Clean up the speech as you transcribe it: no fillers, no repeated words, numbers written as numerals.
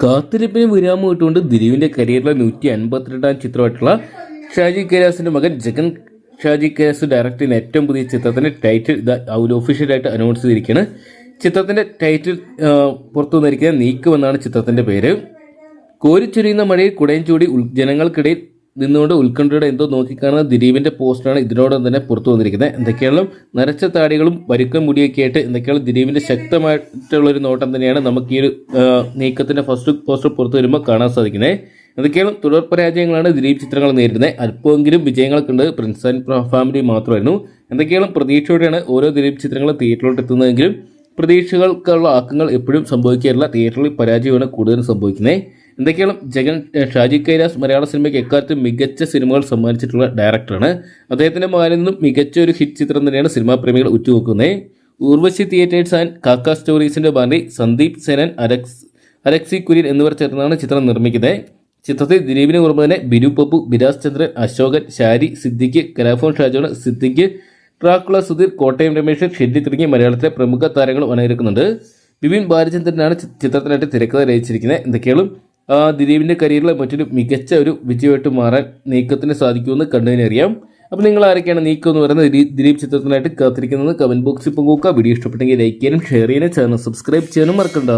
കാത്തിരിപ്പിന് വിരാമം ഇട്ടുകൊണ്ട് ദിലീപിന്റെ കരിയറിലെ 152-ാം ചിത്രമായിട്ടുള്ള ഷാജി കൈലാസിന്റെ മകൻ ജഗൻ ഷാജി കൈലാസ് ഡയറക്ട് ചെയ്യുന്ന ഏറ്റവും പുതിയ ചിത്രത്തിന്റെ ടൈറ്റിൽ ഒഫീഷ്യലായിട്ട് അനൗൺസ് ചെയ്തിരിക്കുകയാണ്. ചിത്രത്തിന്റെ ടൈറ്റിൽ പുറത്തു വന്നിരിക്കുന്നത് നീക്കം എന്നാണ് ചിത്രത്തിന്റെ പേര്. കോരിച്ചൊരിയുന്ന മഴയിൽ കുടയും ചൂടി ജനങ്ങൾക്കിടയിൽ നിന്നുകൊണ്ട് ഉത്കണ്ഠയുടെ എന്തോ നോക്കിക്കാണുന്ന ദിലീപിന്റെ പോസ്റ്ററാണ് ഇതിനോടൊപ്പം തന്നെ പുറത്തു വന്നിരിക്കുന്നത്. എന്തൊക്കെയാണ് നരച്ച താടികളും പരുക്കൻ മുടിയൊക്കെ ആയിട്ട് എന്തൊക്കെയാണ് ദിലീപിന്റെ ശക്തമായിട്ടുള്ളൊരു നോട്ടം തന്നെയാണ് നമുക്ക് ഈ ഒരു നീക്കത്തിന്റെ ഫസ്റ്റ് പോസ്റ്റർ പുറത്തു വരുമ്പോൾ കാണാൻ സാധിക്കുന്നത്. എന്തൊക്കെയാണ് തുടർ പരാജയങ്ങളാണ് ദിലീപ് ചിത്രങ്ങൾ നേരിടുന്നത്. അല്പമെങ്കിലും വിജയങ്ങളൊക്കെ ഉണ്ട്. പ്രിൻസ് ആൻഡ് ഫാമിലി മാത്രമായിരുന്നു. എന്തൊക്കെയാണ് പ്രതീക്ഷയോടെയാണ് ഓരോ ദിലീപ് ചിത്രങ്ങളും തിയേറ്ററിലോട്ട് എത്തുന്നതെങ്കിലും പ്രതീക്ഷകൾക്കുള്ള ആക്കങ്ങൾ എപ്പോഴും സംഭവിക്കാറില്ല. തിയേറ്ററിൽ പരാജയമാണ് കൂടുതലും സംഭവിക്കുന്നത്. എന്തൊക്കെയാണ് ഷാജി കൈലാസ് മലയാള സിനിമയ്ക്ക് എക്കാലത്തും മികച്ച സിനിമകൾ സമ്മാനിച്ചിട്ടുള്ള ഡയറക്ടറാണ്. അദ്ദേഹത്തിന്റെ മകനിൽ നിന്നും മികച്ച ഒരു ഹിറ്റ് ചിത്രം തന്നെയാണ് സിനിമാ പ്രേമികൾ ഉറ്റുനോക്കുന്നത്. ഉർവശി തിയേറ്റേഴ്സ് ആൻഡ് കാക്ക സ്റ്റോറീസിന്റെ ബാനറിൽ സന്ദീപ് സേനൻ, അലക്സി കുര്യൻ എന്നിവർ ചേർന്നാണ് ചിത്രം നിർമ്മിക്കുന്നത്. ചിത്രത്തിൽ ദിലീപിന് പുറമെ തന്നെ ബിനു പപ്പു, ബിരാസ് ചന്ദ്രൻ, അശോകൻ, ഷാരി, സിദ്ദിഖ്, കലാഫോൺ ഷാജോൺ, സിദ്ദിഖ്, ട്രാക്കുള സുധീർ, കോട്ടയം രമേശ്, ഷെഡ്ഡി തുടങ്ങിയ മലയാളത്തിലെ പ്രമുഖ താരങ്ങളും അണിനിരക്കുന്നുണ്ട്. വിപിൻ ബാലചന്ദ്രനാണ് ചിത്രത്തിനായിട്ട് തിരക്കഥ രചിച്ചിരിക്കുന്നത്. എന്തൊക്കെയാണ് ദിലീപിന്റെ കരിയറിലെ മറ്റൊരു മികച്ച ഒരു വിജയമായിട്ട് മാറാൻ നീക്കത്തിന് സാധിക്കുമെന്ന് കണ്ടതിനറിയാം. അപ്പോൾ നിങ്ങൾ ആരൊക്കെയാണ് നീക്കം എന്ന് പറയുന്നത് ദിലീപ് ചിത്രത്തിനായിട്ട് കാത്തിരിക്കുന്നത് കമന്റ് ബോക്സിൽ പങ്കുവെക്കുക. വീഡിയോ ഇഷ്ടപ്പെട്ടെങ്കിൽ ലൈക്ക് ചെയ്യാനും ഷെയർ ചെയ്യാനും ചാനൽ സബ്സ്ക്രൈബ് ചെയ്യാനും മറക്കണ്ട.